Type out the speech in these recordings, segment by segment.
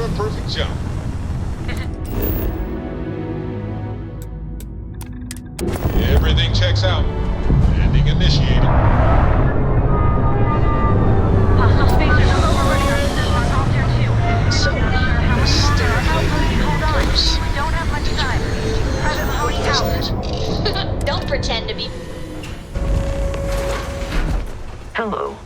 a perfect jump. Everything checks out. Landing initiated. Hostile spacers are overrunning our system on Altair 2. So, Not sure how much longer our Starfield outpost can hold on. goes. We don't have much time. Private Mahoney Last out. night. Don't pretend to be. Hello.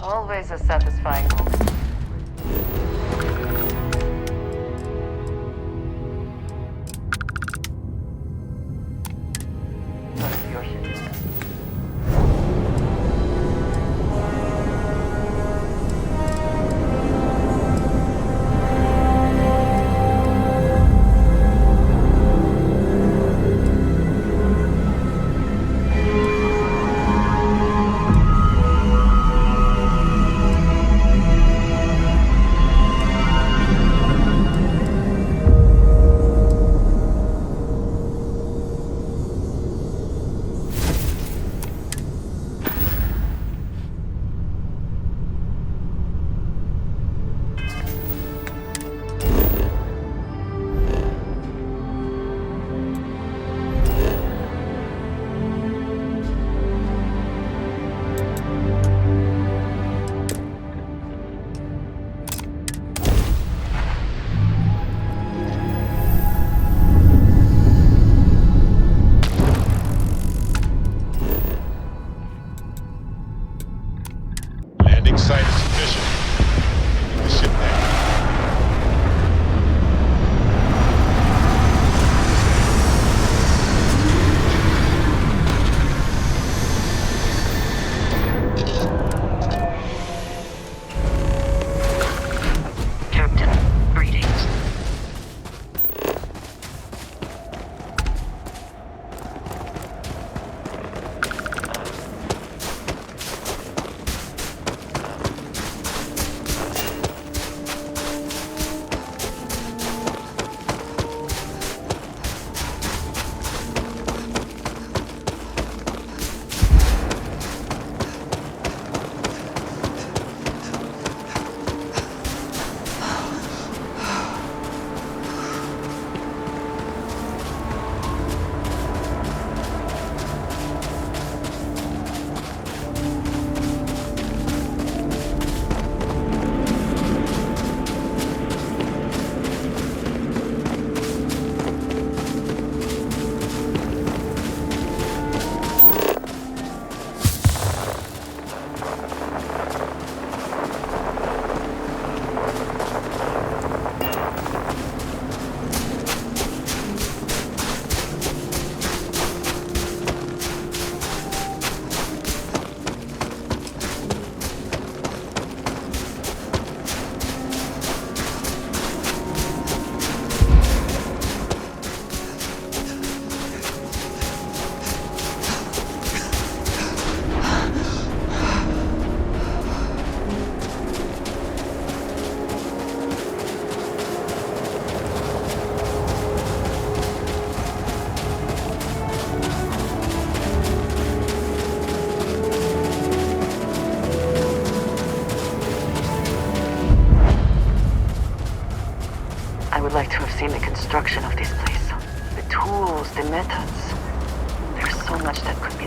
Always a satisfying moment. None of your shit.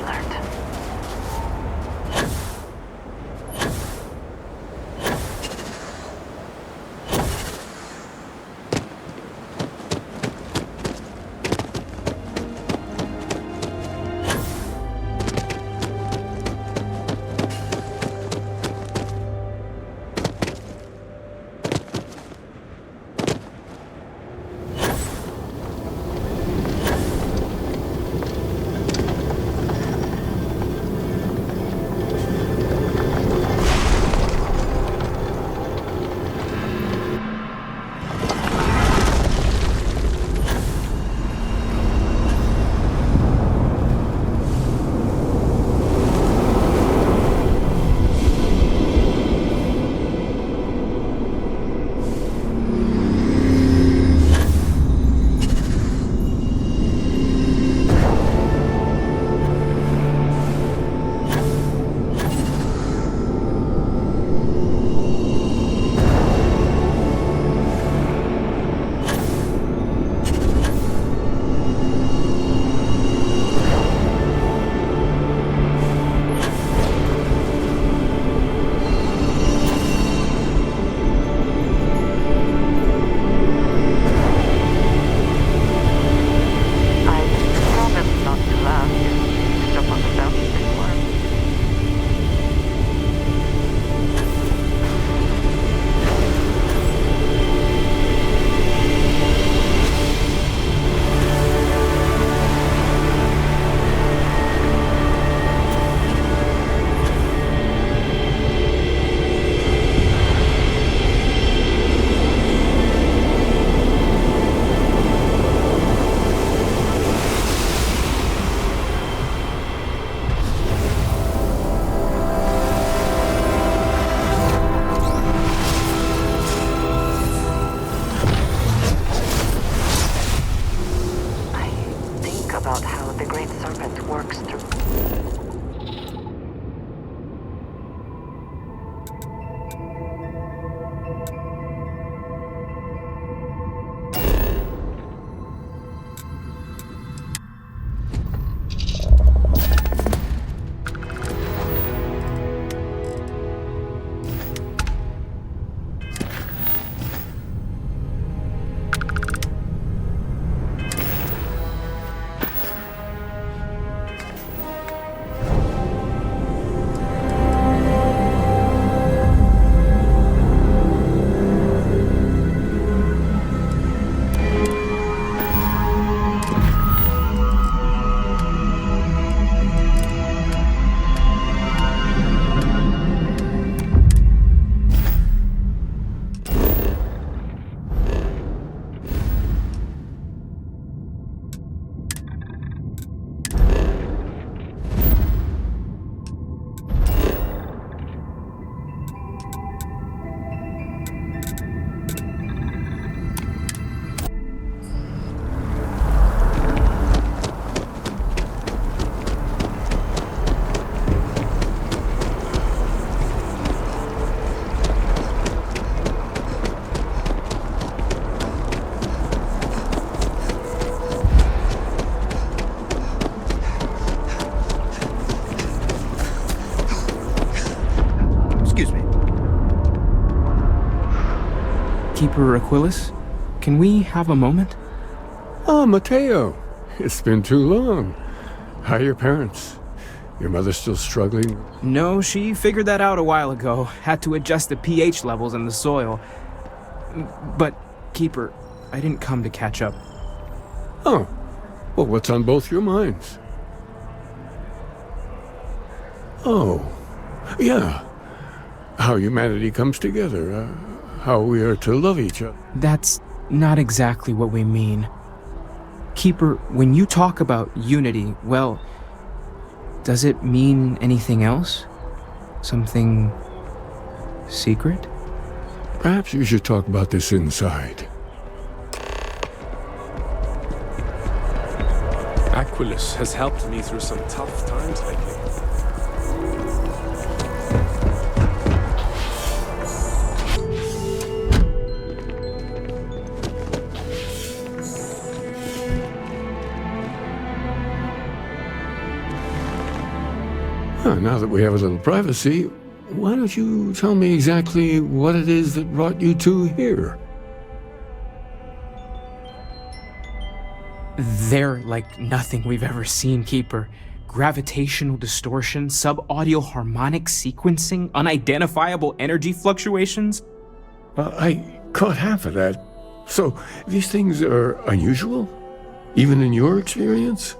learned. Keeper Aquilus, can we have a moment? Oh, Mateo. It's been too long. How are your parents? Your mother still struggling? No, she figured that out a while ago. Had to adjust the pH levels in the soil. But, Keeper, I didn't come to catch up. Oh. Well, what's on both your minds? Oh. Yeah. How humanity comes together. How we are to love each other. That's not exactly what we mean. Keeper, when you talk about unity, well, does it mean anything else? Something secret? Perhaps you should talk about this inside. Aquilus has helped me through some tough times lately. Now that we have a little privacy, why don't you tell me exactly what it is that brought you two here? They're like nothing we've ever seen, Keeper. Gravitational distortion, sub-audio harmonic sequencing, unidentifiable energy fluctuations. I caught half of that. So, these things are unusual? Even in your experience?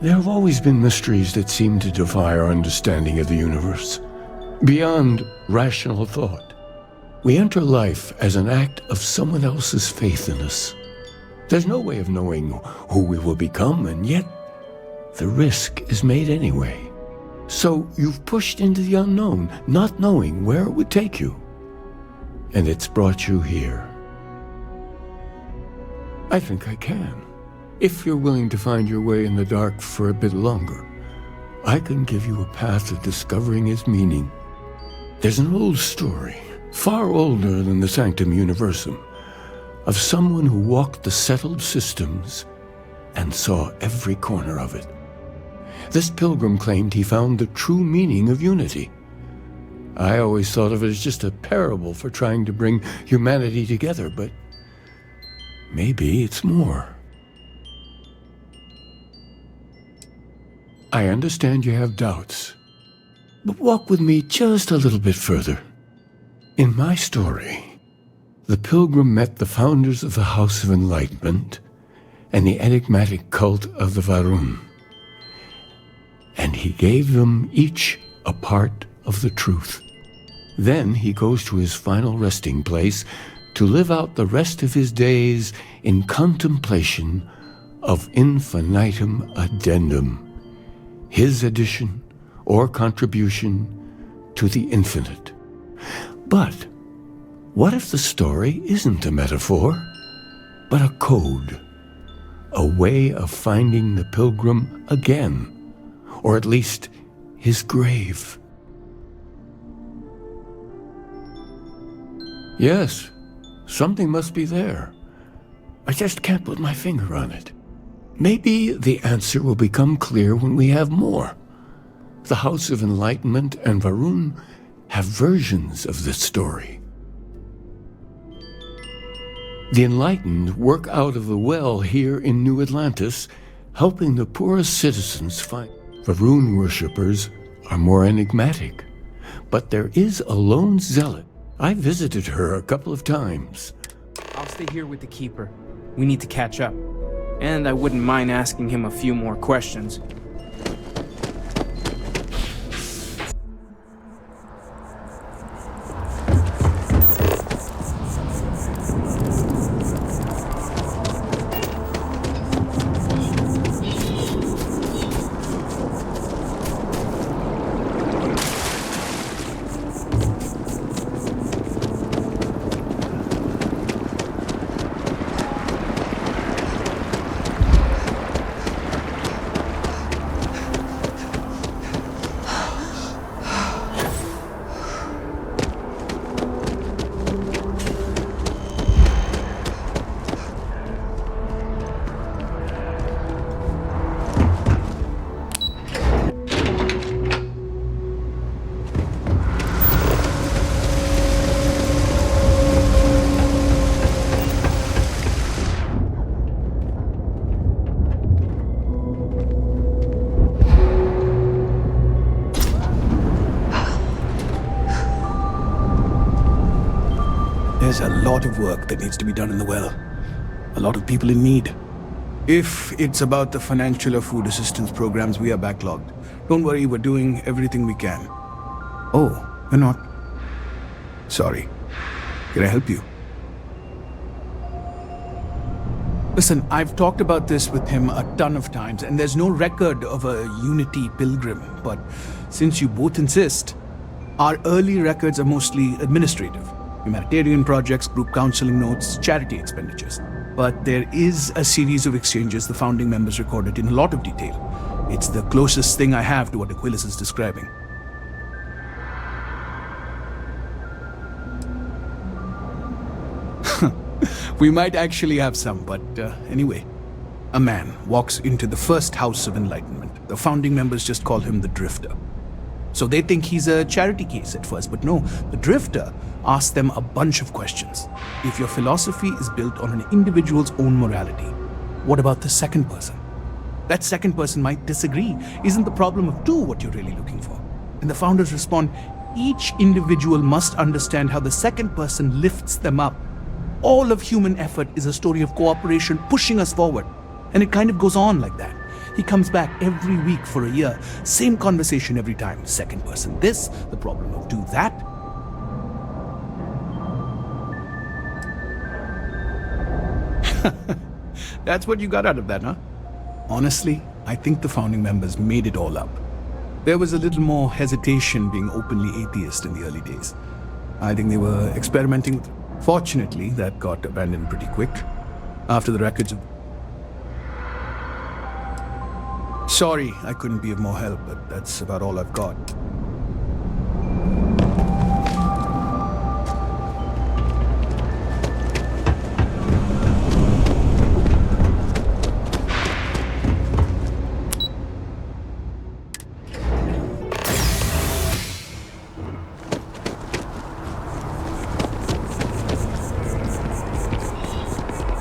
There have always been mysteries that seem to defy our understanding of the universe. Beyond rational thought. We enter life as an act of someone else's faith in us. There's no way of knowing who we will become, and yet the risk is made anyway. So you've pushed into the unknown, not knowing where it would take you. And it's brought you here. I think I can. If you're willing to find your way in the dark for a bit longer, I can give you a path of discovering its meaning. There's an old story, far older than the Sanctum Universum, of someone who walked the settled systems and saw every corner of it. This pilgrim claimed he found the true meaning of unity. I always thought of it as just a parable for trying to bring humanity together, but maybe it's more. I understand you have doubts, but walk with me just a little bit further. In my story, the pilgrim met the founders of the House of Enlightenment and the enigmatic cult of the Varun, and he gave them each a part of the truth. Then he goes to his final resting place to live out the rest of his days in contemplation of infinitum addendum, his addition or contribution to the infinite. But what if the story isn't a metaphor, but a code, a way of finding the pilgrim again, or at least his grave? Yes, something must be there. I just can't put my finger on it. Maybe the answer will become clear when we have more. The House of Enlightenment and Varun have versions of this story. The Enlightened work out of the well here in New Atlantis, helping the poorest citizens find. Varun worshippers are more enigmatic, but there is a lone zealot. I visited her a couple of times. I'll stay here with the Keeper. We need to catch up. And I wouldn't mind asking him a few more questions. There's a lot of work that needs to be done in the well. A lot of people in need. If it's about the financial or food assistance programs, we are backlogged. Don't worry, we're doing everything we can. Oh, you're not? Sorry. Can I help you? Listen, I've talked about this with him a ton of times, and there's no record of a Unity pilgrim. But since you both insist, our early records are mostly administrative. Humanitarian projects, group counseling notes, charity expenditures. But there is a series of exchanges the founding members recorded in a lot of detail. It's the closest thing I have to what Aquilus is describing. We might actually have some, but anyway. A man walks into the first House of Enlightenment. The founding members just call him the Drifter. So they think he's a charity case at first, but no, the Drifter asks them a bunch of questions. If your philosophy is built on an individual's own morality, what about the second person? That second person might disagree. Isn't the problem of two what you're really looking for? And the founders respond, each individual must understand how the second person lifts them up. All of human effort is a story of cooperation pushing us forward. And it kind of goes on like that. He comes back every week for a year. Same conversation every time. Second person this, the problem of do that. That's what you got out of that, huh? Honestly, I think the founding members made it all up. There was a little more hesitation being openly atheist in the early days. I think they were experimenting with... Fortunately, that got abandoned pretty quick. After the records of... Sorry, I couldn't be of more help, but that's about all I've got.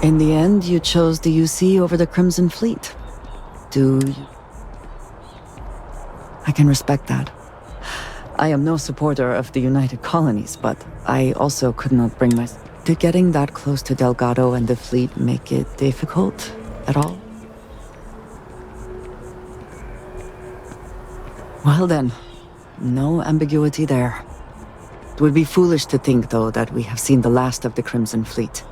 In the end, you chose the UC over the Crimson Fleet. Do you? I can respect that. I am no supporter of the United Colonies, but I also could not bring myself... Did getting that close to Delgado and the fleet make it difficult at all? Well then, no ambiguity there. It would be foolish to think, though, that we have seen the last of the Crimson Fleet.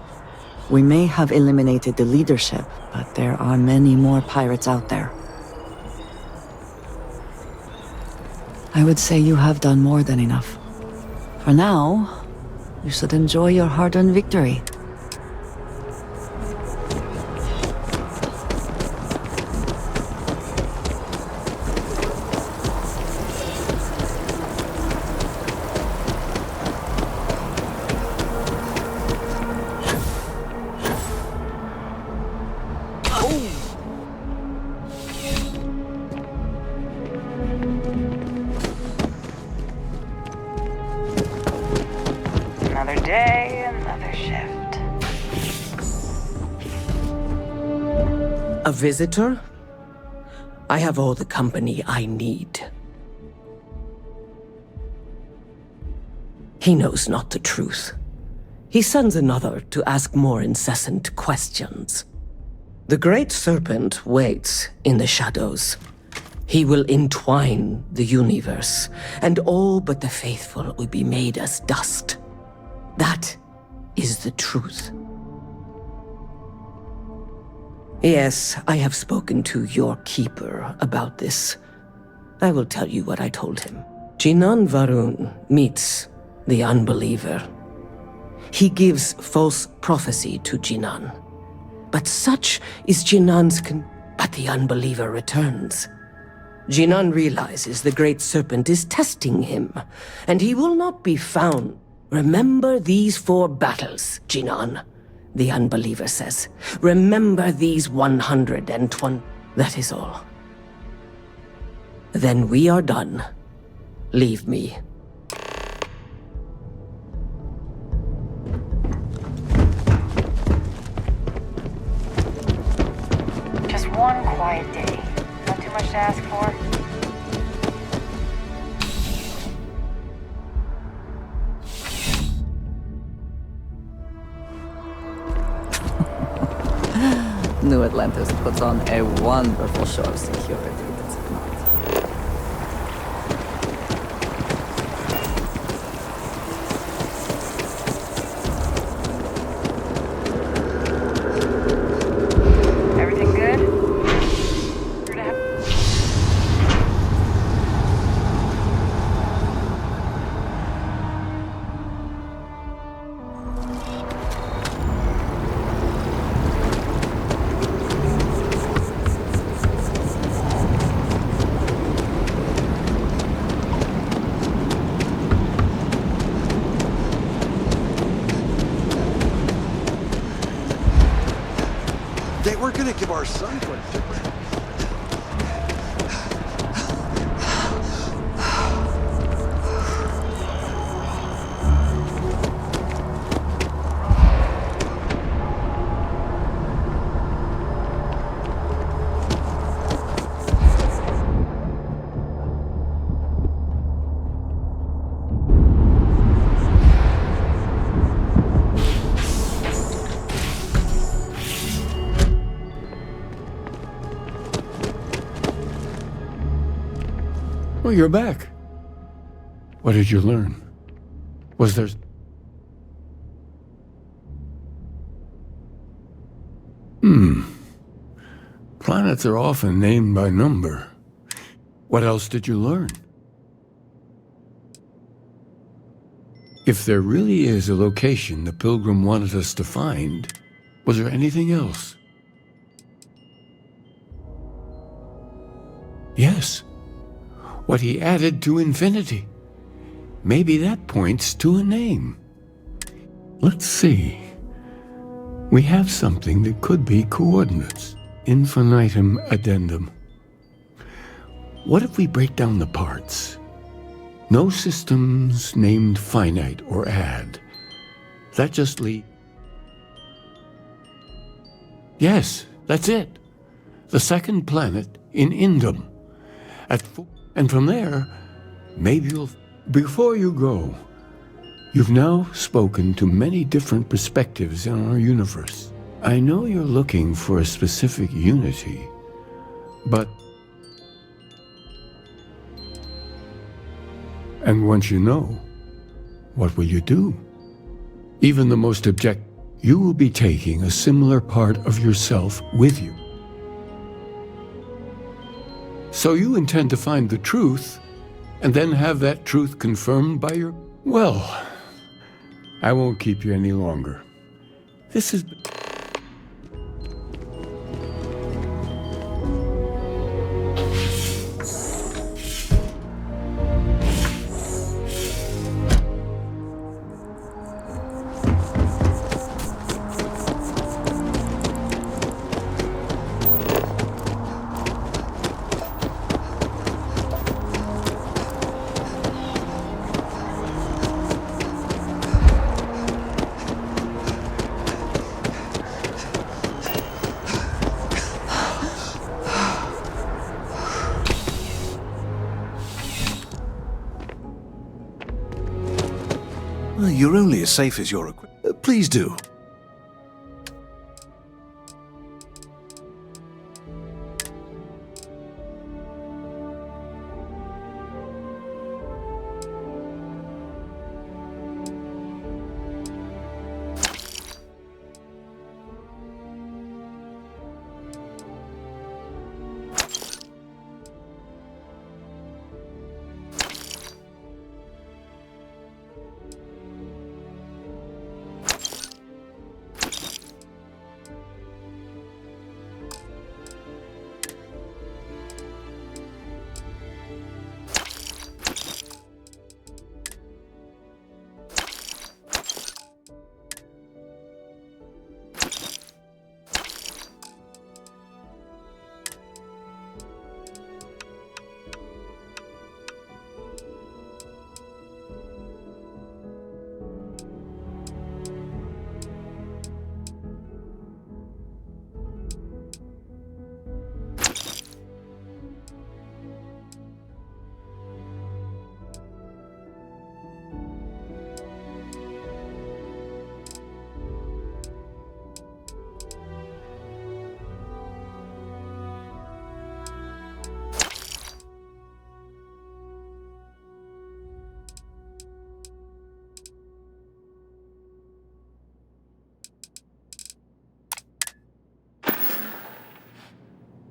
We may have eliminated the leadership, but there are many more pirates out there. I would say you have done more than enough. For now, you should enjoy your hard-earned victory. Another day, another shift. A visitor? I have all the company I need. He knows not the truth. He sends another to ask more incessant questions. The Great Serpent waits in the shadows. He will entwine the universe, and all but the faithful will be made as dust. That is the truth. Yes, I have spoken to your keeper about this. I will tell you what I told him. Jinan Varun meets the unbeliever. He gives false prophecy to Jinan. But such is Jinan's but the unbeliever returns. Jinan realizes the Great Serpent is testing him, and he will not be found. Remember these 4 battles, Jinan, the unbeliever says. Remember these 120. That is all. Then we are done. Leave me. Just one quiet day. Not too much to ask for. New Atlantis puts on a wonderful show of security, does it not? Everything good? They were gonna give our son what you're back. What did you learn? Was there... Planets are often named by number. What else did you learn? If there really is a location the Pilgrim wanted us to find, was there anything else? Yes. What he added to infinity. Maybe that points to a name. Let's see. We have something that could be coordinates. Infinitum addendum. What if we break down the parts? No systems named finite or add. That just Yes, that's it. The second planet in Indum. And from there, maybe you'll... Before you go, you've now spoken to many different perspectives in our universe. I know you're looking for a specific unity, but... And once you know, what will you do? Even the most you will be taking a similar part of yourself with you. So you intend to find the truth, and then have that truth confirmed by your... Well, I won't keep you any longer. This is... You're only as safe as your equipment. Please do.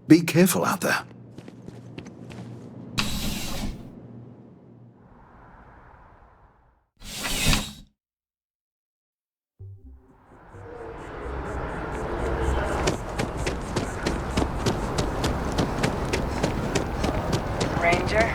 Be careful out there. Ranger?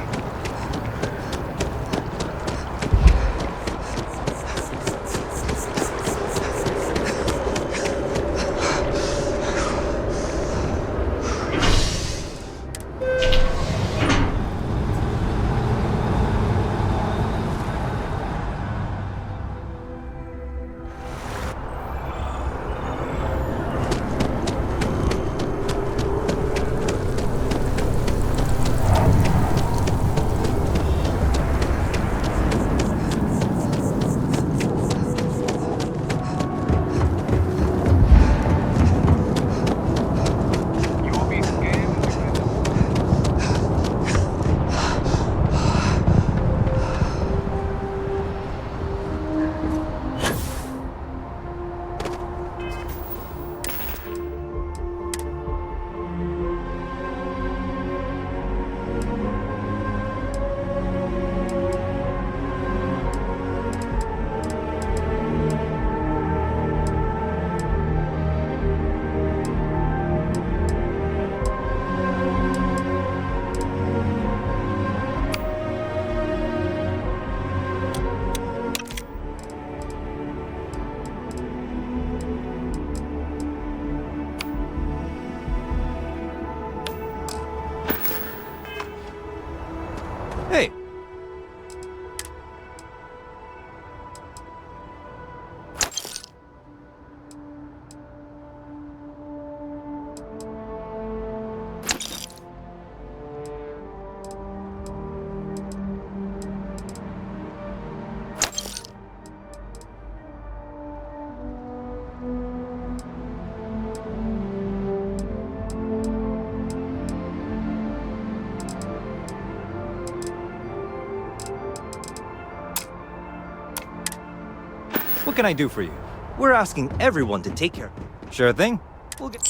What can I do for you? We're asking everyone to take care. Sure thing. We'll get...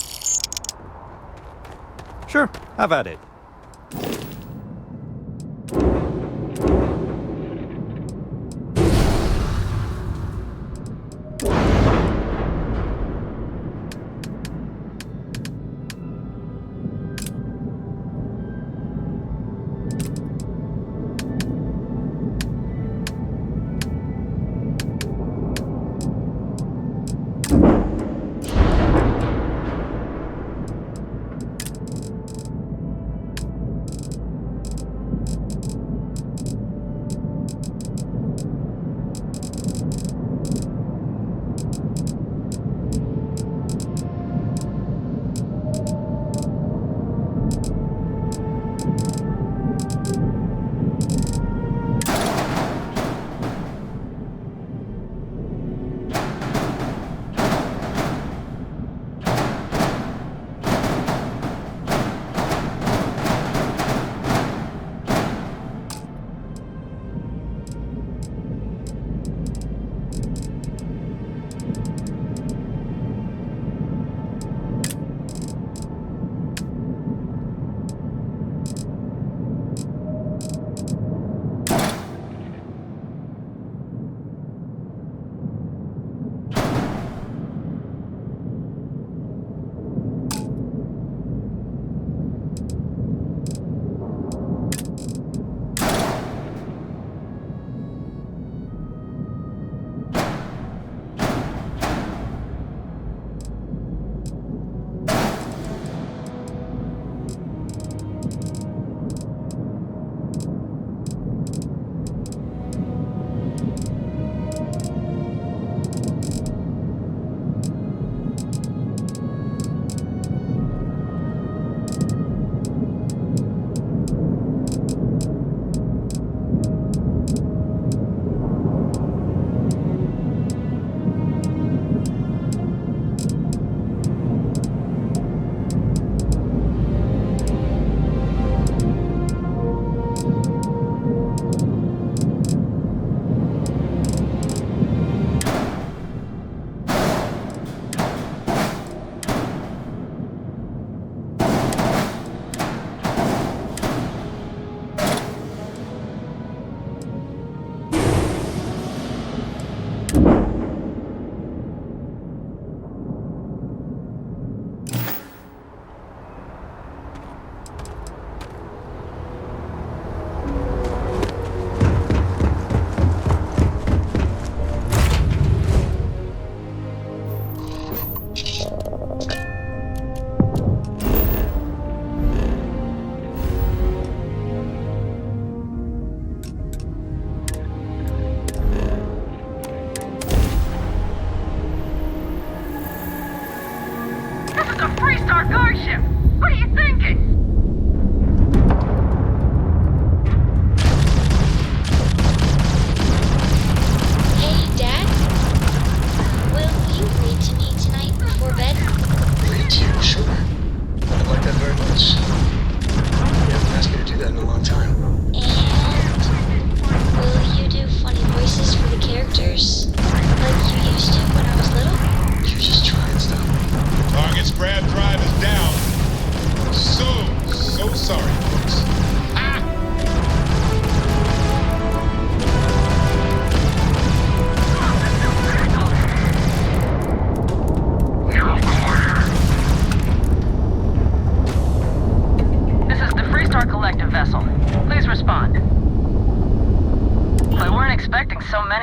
Sure, have at it.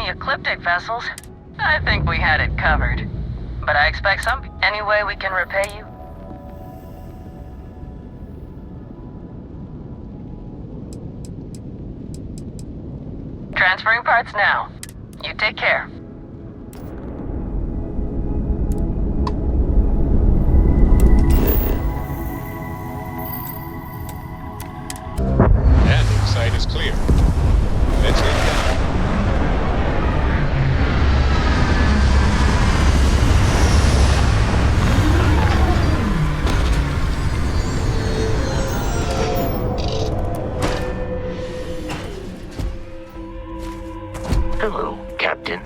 Ecliptic vessels. I think we had it covered. But I expect any way we can repay you? Transferring parts now. You take care. Landing site is clear. Let's get down. Hello, Captain.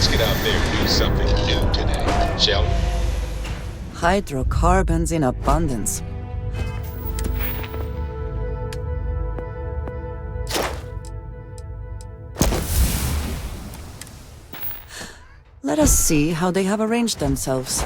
Let's get out there and do something new today, shall we? Hydrocarbons in abundance. Let us see how they have arranged themselves.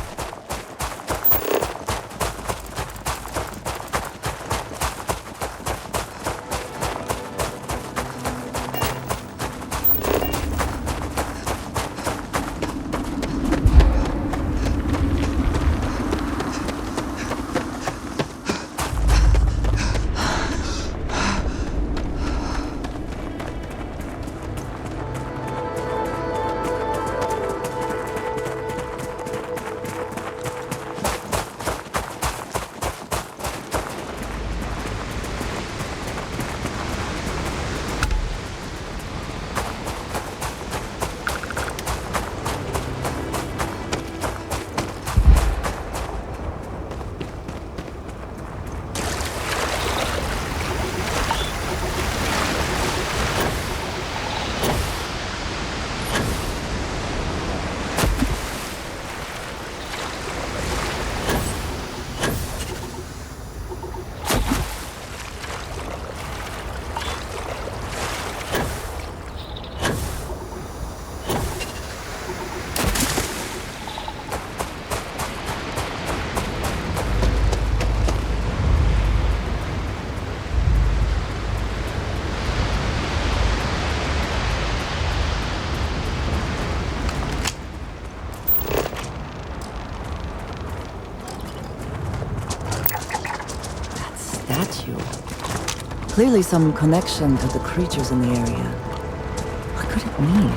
Statue. Clearly some connection to the creatures in the area. What could it mean?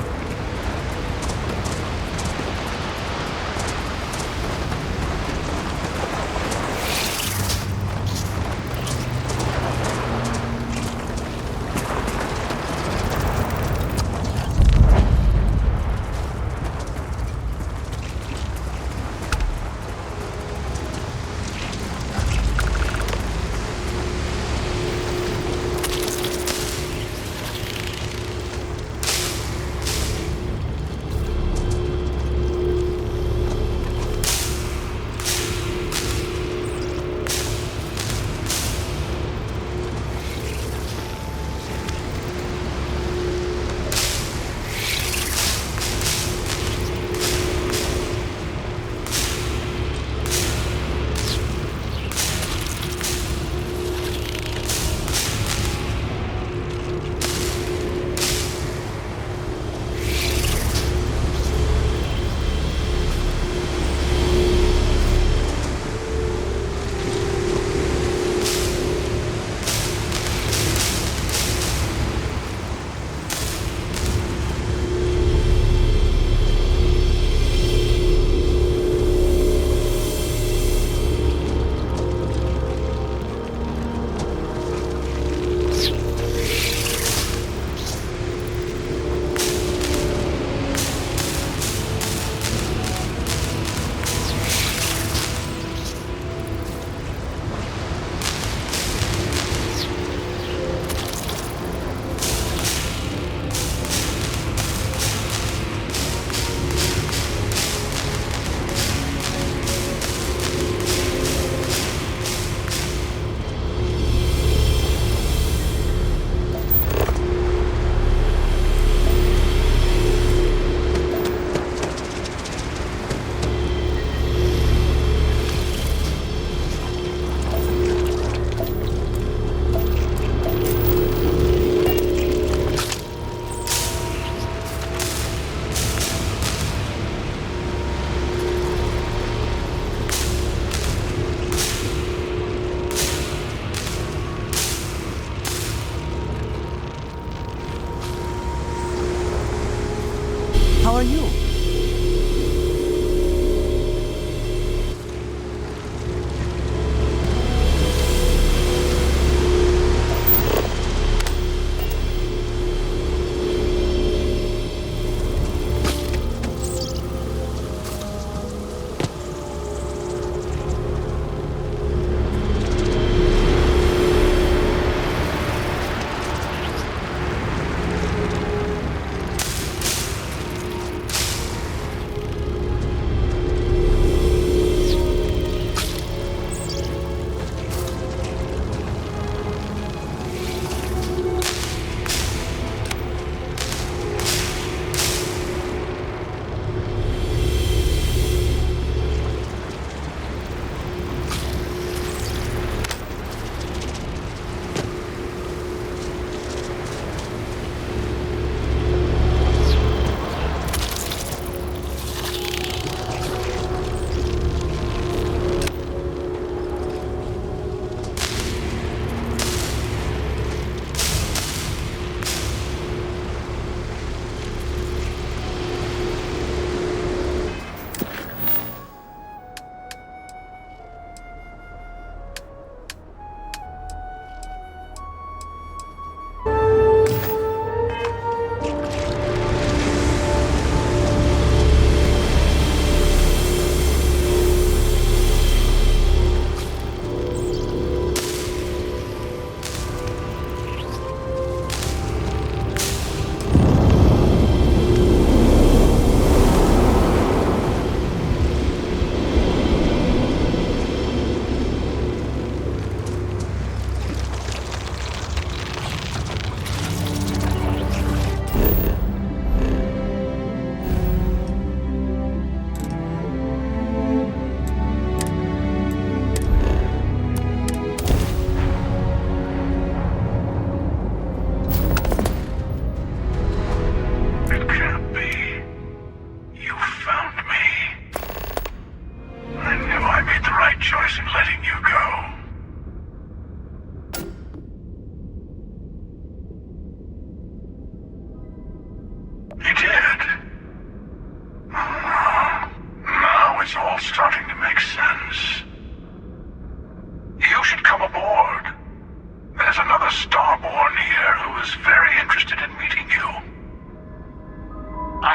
How are you?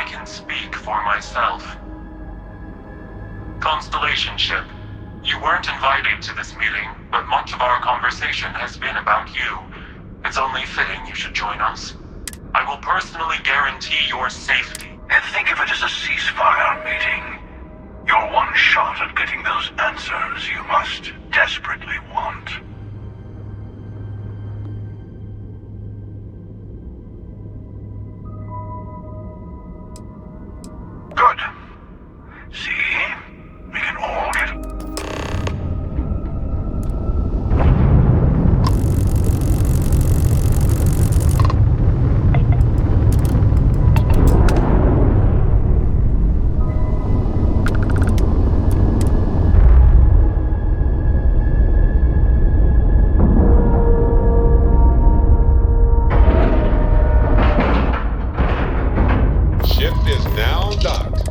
can speak for myself. Constellation ship, you weren't invited to this meeting, but much of our conversation has been about you. It's only fitting you should join us. I will personally guarantee your safety. And think of it as a ceasefire meeting. Your one shot at getting those answers you must desperately want. Good. See? We can all get... Ship is now docked.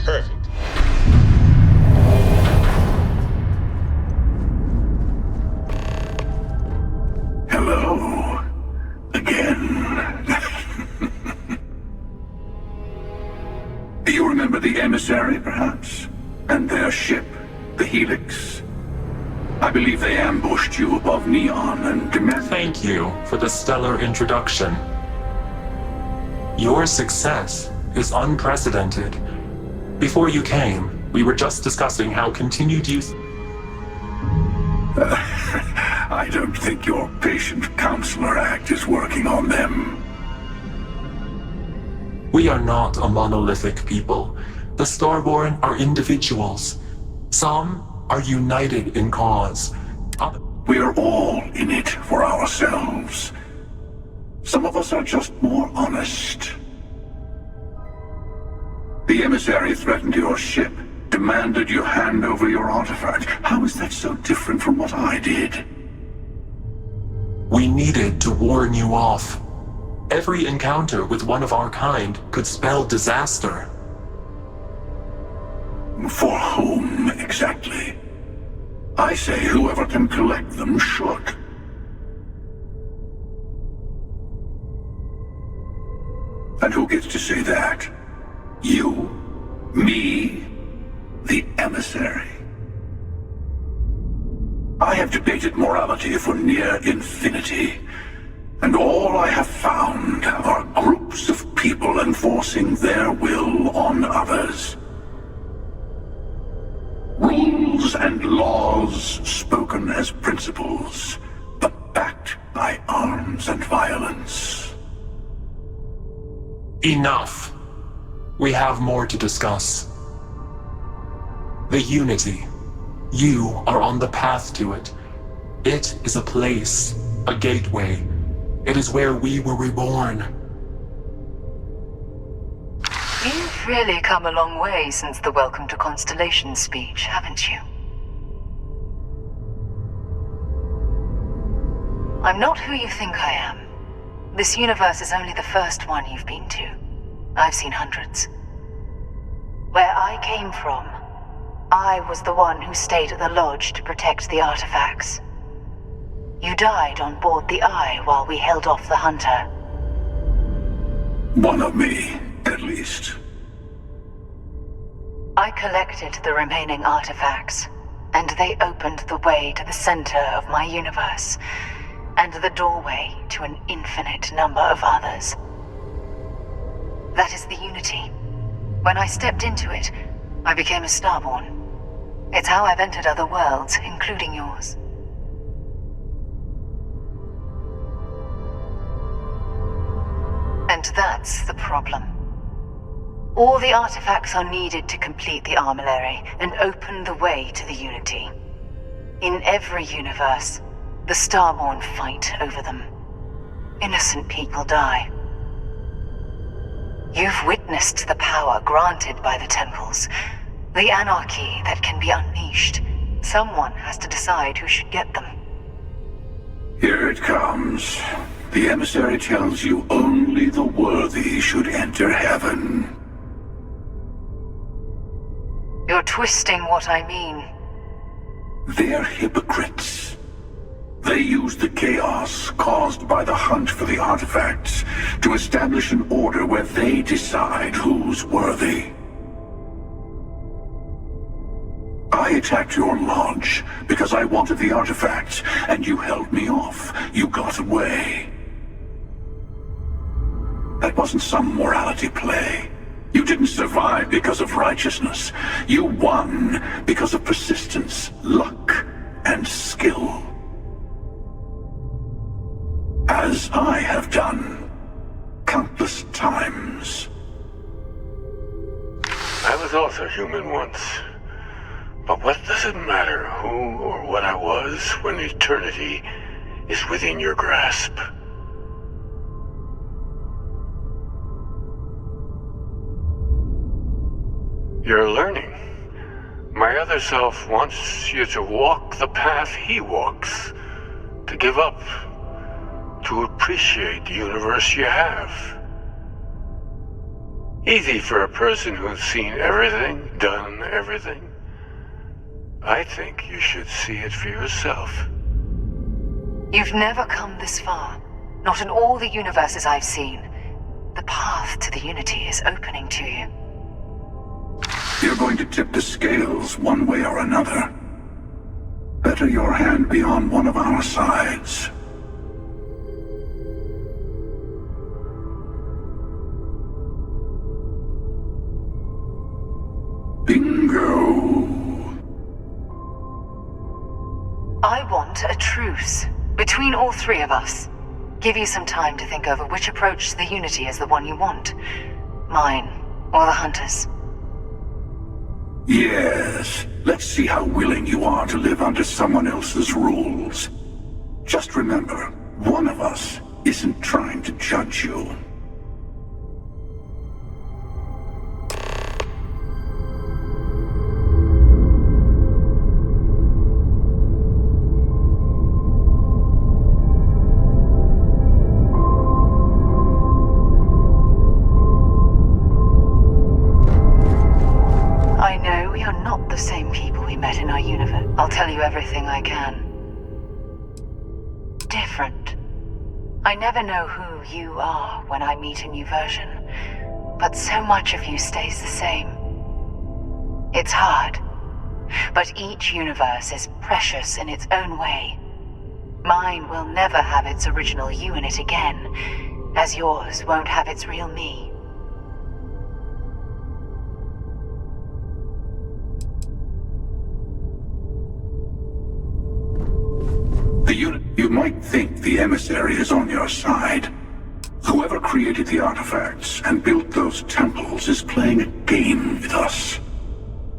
Perfect. Hello. Again. You remember the emissary, perhaps? And their ship, the Helix? I believe they ambushed you above Neon and demanded... Thank you for the stellar introduction. Your success is unprecedented. Before you came, we were just discussing how continued use... I don't think your patient counselor act is working on them. We are not a monolithic people. The Starborn are individuals. Some are united in cause. We're all in it for ourselves. Some of us are just more honest. The emissary threatened your ship, demanded you hand over your artifact. How is that so different from what I did? We needed to warn you off. Every encounter with one of our kind could spell disaster. For whom, exactly? I say whoever can collect them should. And who gets to say that? You? Me? The emissary? I have debated morality for near infinity, and all I have found are groups of people enforcing their will on others. Rules and laws spoken as principles, but backed by arms and violence. Enough. We have more to discuss. The Unity. You are on the path to it. It is a place, a gateway. It is where we were reborn. You've really come a long way since the Welcome to Constellation speech, haven't you? I'm not who you think I am. This universe is only the first one you've been to. I've seen hundreds. Where I came from, I was the one who stayed at the lodge to protect the artifacts. You died on board the Eye while we held off the Hunter. One of me, at least. I collected the remaining artifacts, and they opened the way to the center of my universe, and the doorway to an infinite number of others. That is the Unity. When I stepped into it, I became a Starborn. It's how I've entered other worlds, including yours. And that's the problem. All the artifacts are needed to complete the armillary and open the way to the Unity. In every universe, the Starborn fight over them. Innocent people die. You've witnessed the power granted by the temples, the anarchy that can be unleashed. Someone has to decide who should get them. Here it comes. The emissary tells you only the worthy should enter heaven. You're twisting what I mean. They're hypocrites. They use the chaos caused by the hunt for the artifacts to establish an order where they decide who's worthy. I attacked your launch because I wanted the artifacts, and you held me off. You got away. That wasn't some morality play. You didn't survive because of righteousness. You won because of persistence, luck, and skill. As I have done countless times. I was also human once. But what does it matter who or what I was when eternity is within your grasp? You're learning. My other self wants you to walk the path he walks, to give up, to appreciate the universe you have. Easy for a person who's seen everything, done everything. I think you should see it for yourself. You've never come this far. Not in all the universes I've seen. The path to the Unity is opening to you. You're going to tip the scales one way or another. Better your hand be on one of our sides. Bingo! I want a truce between all three of us. Give you some time to think over which approach to the Unity is the one you want. Mine, or the Hunters. Yes, let's see how willing you are to live under someone else's rules. Just remember, one of us isn't trying to judge you. I'll tell you everything I can. Different. I never know who you are when I meet a new version, but so much of you stays the same. It's hard, but each universe is precious in its own way. Mine will never have its original you in it again, as yours won't have its real me. You might think the emissary is on your side. Whoever created the artifacts and built those temples is playing a game with us.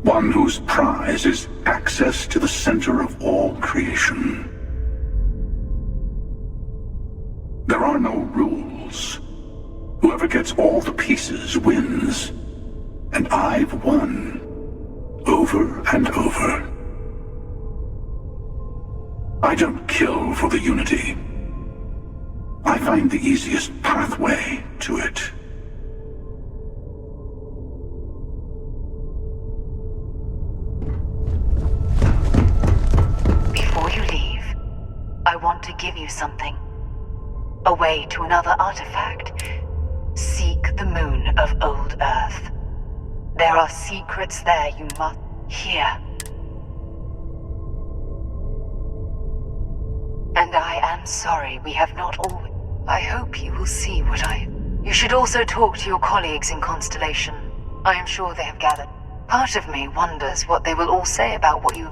One whose prize is access to the center of all creation. There are no rules. Whoever gets all the pieces wins. And I've won. Over and over. I don't kill for the Unity. I find the easiest pathway to it. Before you leave, I want to give you something. A way to another artifact. Seek the moon of Old Earth. There are secrets there you must hear. And I am sorry we have not always... I hope you will see what You should also talk to your colleagues in Constellation. I am sure they have gathered. Part of me wonders what they will all say about what you...